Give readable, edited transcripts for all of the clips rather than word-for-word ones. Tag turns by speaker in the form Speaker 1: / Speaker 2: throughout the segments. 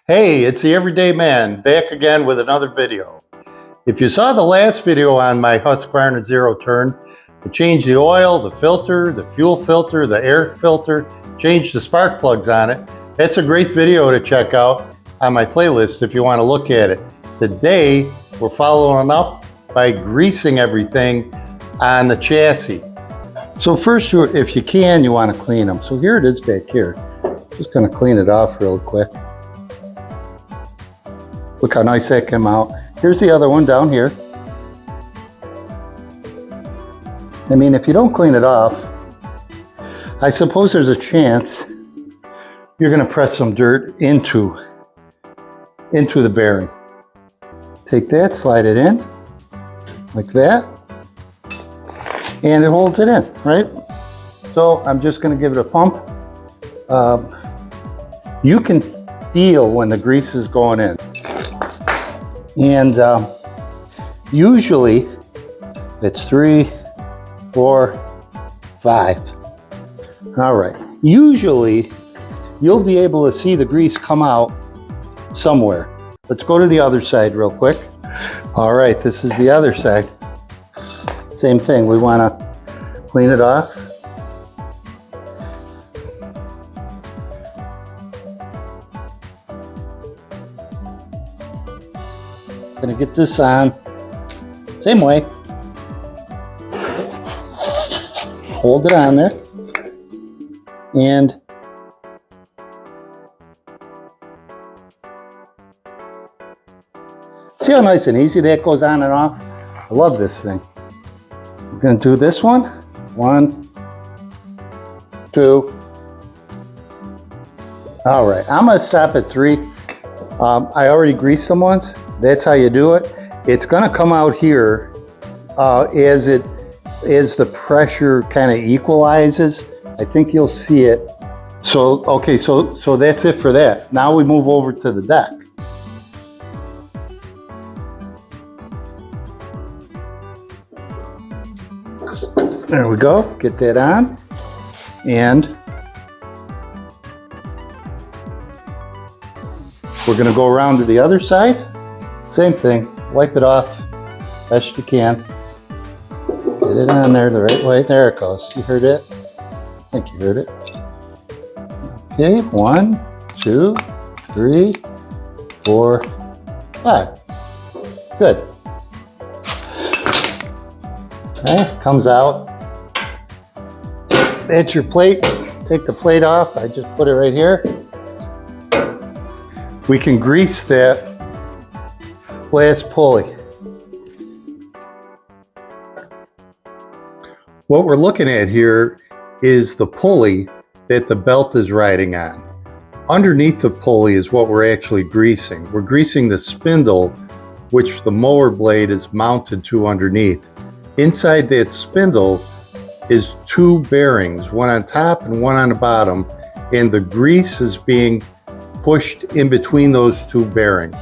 Speaker 1: Hey, it's the Everyday Man, back again with another video. If you saw the last video on my Husqvarna Zero Turn, I changed the oil, the filter, the fuel filter, the air filter, changed the spark plugs on it. That's a great video to check out on my playlist if you want to look at it. Today, we're following up by greasing everything on the chassis. So first, if you can, you want to clean them. So here it is back here. Just going to clean it off real quick. Look how nice that came out. Here's the other one down here. I mean, if you don't clean it off, I suppose there's a chance you're going to press some dirt into the bearing. Take that, slide it in, like that, and it holds it in, right? So I'm just going to give it a pump. You can feel when the grease is going in. And usually it's 3, 4, 5. All right. Usually you'll be able to see the grease come out somewhere. Let's go to the other side real quick. All right, this is the other side. Same thing. We want to clean it off. Gonna get this on, same way. Hold it on there, and see how nice and easy that goes on and off? I love this thing. We're gonna do this one. 1, 2. All right, I'm gonna stop at 3. I already greased them once. That's how you do it. It's going to come out here as the pressure kind of equalizes. I think you'll see it. So okay, so that's it for that. Now we move over to the deck. There we go. Get that on, and we're going to go around to the other side. Same thing, wipe it off best you can. Get it on there the right way. There it goes. You heard it? I think you heard it. Okay, 1, 2, 3, 4, 5. Good. Okay, comes out. That's your plate. Take the plate off. I just put it right here. We can grease that last pulley. What we're looking at here is the pulley that the belt is riding on. Underneath the pulley is what we're actually greasing. We're greasing the spindle, which the mower blade is mounted to underneath. Inside that spindle is 2 bearings, one on top and one on the bottom, and the grease is being pushed in between those 2 bearings.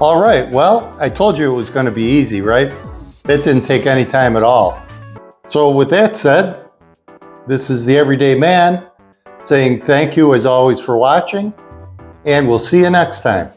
Speaker 1: All right, well, I told you it was going to be easy, right? It didn't take any time at all. So with that said, this is the Everyday Man saying thank you as always for watching, and we'll see you next time.